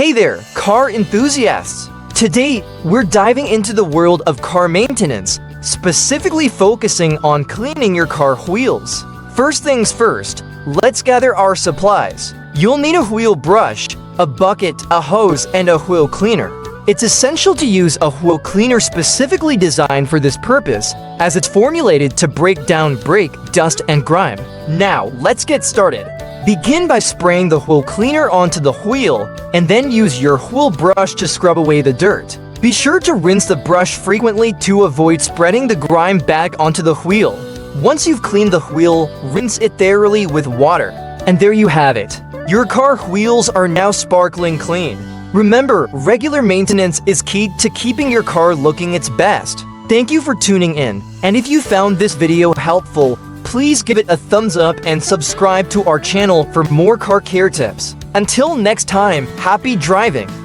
Hey there, car enthusiasts! Today, we're diving into the world of car maintenance, specifically focusing on cleaning your car wheels. First things first, let's gather our supplies. You'll need a wheel brush, a bucket, a hose, and a wheel cleaner. It's essential to use a wheel cleaner specifically designed for this purpose, as it's formulated to break down brake, dust, and grime. Now, let's get started. Begin by spraying the wheel cleaner onto the wheel, and then use your wheel brush to scrub away the dirt. Be sure to rinse the brush frequently to avoid spreading the grime back onto the wheel. Once you've cleaned the wheel, rinse it thoroughly with water. And there you have it. Your car wheels are now sparkling clean. Remember, regular maintenance is key to keeping your car looking its best. Thank you for tuning in, and if you found this video helpful, please give it a thumbs up and subscribe to our channel for more car care tips. Until next time, happy driving!